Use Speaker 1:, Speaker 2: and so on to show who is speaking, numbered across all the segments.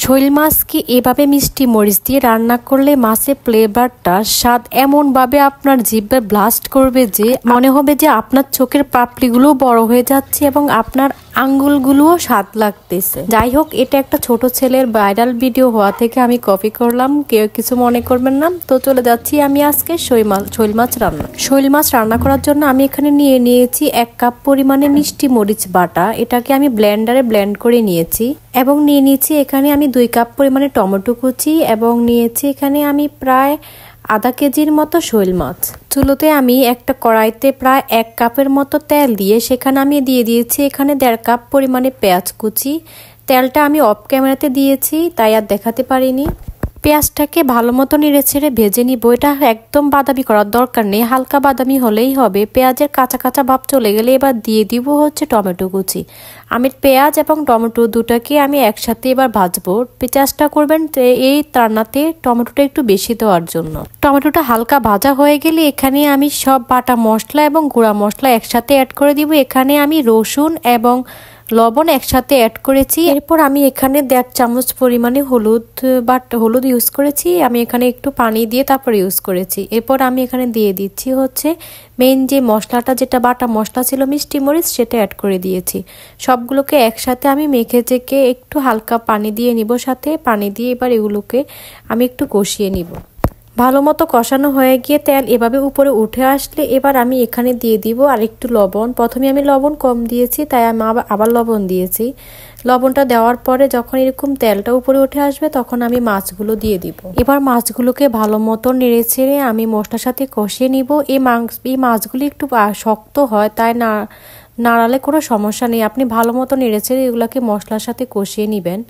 Speaker 1: শৈল মাছকে এভাবে মিষ্টি মরিচ দিয়ে রান্না করলে মাছের ফ্লেভারটা স্বাদ এমনভাবে আপনার জিভে ব্লাস্ট করবে যে মনে হবে যে আপনার চোখের পাপড়িগুলো বড় হয়ে যাচ্ছে এবং আপনার আঙ্গুলগুলোও স্বাদ লাগতেছে। যাই হোক, এটা একটা ছোট ছেলের ভাইরাল ভিডিও হওয়া থেকে আমি কপি করলাম, কেউ কিছু মনে করবেন না। তো চলে যাচ্ছি আমি আজকে শৈল মাছ রান্না করার জন্য আমি এখানে নিয়ে নিয়েছি 1 কাপ পরিমাণে মিষ্টি মরিচ বাটা। এটাকে আমি ব্লেন্ডারে ব্লেন্ড করে নিয়েছি এবং নিয়ে নিয়েছি এখানে আমি 2 কাপ পরিমাণে টমেটো কুচি এবং নিয়েছি এখানে আমি প্রায় আধা কেজির মতো শৈল মাছ। চুলোতে আমি একটা কড়াইতে প্রায় 1 কাপের মতো তেল দিয়ে সেখানে আমি দিয়ে দিয়েছি এখানে 1.5 কাপ পরিমাণে পেঁয়াজ কুচি। তেলটা আমি অফ ক্যামেরাতে দিয়েছি, তাই আর দেখাতে পারিনি। পেঁয়াজটাকে ভালো মতো নেড়ে ছেড়ে ভেজে নিব। এটা একদম বাদামি করার দরকার নেই, হালকা বাদামি হলেই হবে। পেঁয়াজের কাঁচা কাঁচা ভাব চলে গেলে এবার দিয়ে দিব হচ্ছে টমেটো কুচি। আমি পেঁয়াজ এবং টমেটো দুটাকে আমি একসাথে এবার ভাজবো। চেষ্টা করবেন এই রান্নাতে টমেটোটা একটু বেশি দেওয়ার জন্য। টমেটোটা হালকা ভাজা হয়ে গেলে এখানে আমি সব বাটা মশলা এবং গুঁড়া মশলা একসাথে অ্যাড করে দিব। এখানে আমি রসুন এবং লবণ একসাথে অ্যাড করেছি। এরপর আমি এখানে 1.5 চামচ পরিমাণে হলুদ ইউজ করেছি। আমি এখানে একটু পানি দিয়ে তারপর ইউজ করেছি। এরপর আমি এখানে দিয়ে দিচ্ছি হচ্ছে মেইন যে মশলাটা, যেটা বাটা মশলা ছিল মিষ্টি মরিচ, সেটা অ্যাড করে দিয়েছি। সবগুলোকে একসাথে আমি মেখে চেকে একটু হালকা পানি দিয়ে নিব। সাথে পানি দিয়ে এবার এগুলোকে আমি একটু কষিয়ে নিব। ভালো মতো কষানো হয়ে গিয়ে তেল এভাবে উপরে উঠে আসলে এবার আমি এখানে দিয়ে দিব আর একটু লবণ। প্রথমে আমি লবণ কম দিয়েছি, তাই আমি আবার লবণ দিয়েছি। লবণটা দেওয়ার পরে যখন এরকম তেলটা উপরে উঠে আসবে তখন আমি মাছগুলো দিয়ে দিব। এবার মাছগুলোকে ভালো মতো নেড়ে ছেড়ে আমি মশলার সাথে কষিয়ে নিব। এই মাছগুলি একটু শক্ত হয়, তাই নাড়ালে কোনো সমস্যা নেই। আপনি ভালো মতো নেড়েছেড়ে এগুলোকে মশলার সাথে কষিয়ে নেবেন।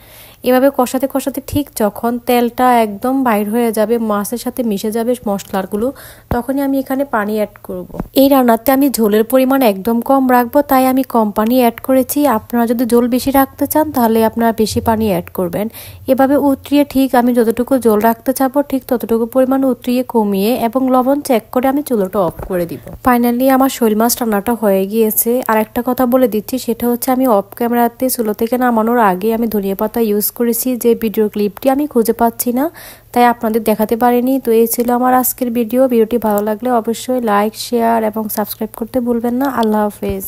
Speaker 1: এভাবে কষাতে কষাতে ঠিক যখন তেলটা একদম বাইর হয়ে যাবে, মাছের সাথে মিশে যাবে মশলাগুলো, তখনই আমি এখানে পানি অ্যাড করব। এই রান্নাতে আমি ঝোলের পরিমাণ একদম কম রাখবো, তাই আমি কম পানি অ্যাড করেছি। আপনারা যদি ঝোল বেশি রাখতে চান তাহলে আপনারা বেশি পানি অ্যাড করবেন। এভাবে উতরিয়ে ঠিক আমি যতটুকু ঝোল রাখতে চাবো ঠিক ততটুকু পরিমাণ উতরিয়ে কমিয়ে এবং লবণ চেক করে আমি চুলোটা অফ করে দিব। ফাইনালি আমার শৈল মাছ রান্নাটা হয়ে গিয়েছে। আর একটা কথা বলে দিচ্ছি, সেটা হচ্ছে আমি অফ ক্যামেরাতে চুলো থেকে নামানোর আগে আমি ধনিয়া পাতা ইউজ করেছি, যে ভিডিও ক্লিপটি আমি খুঁজে পাচ্ছি না, তাই আপনাদের দেখাতে পারিনি। তো এই ছিল আমার আজকের ভিডিওটি ভালো লাগলে অবশ্যই লাইক, শেয়ার এবং সাবস্ক্রাইব করতে ভুলবেন না। আল্লাহ হাফেজ।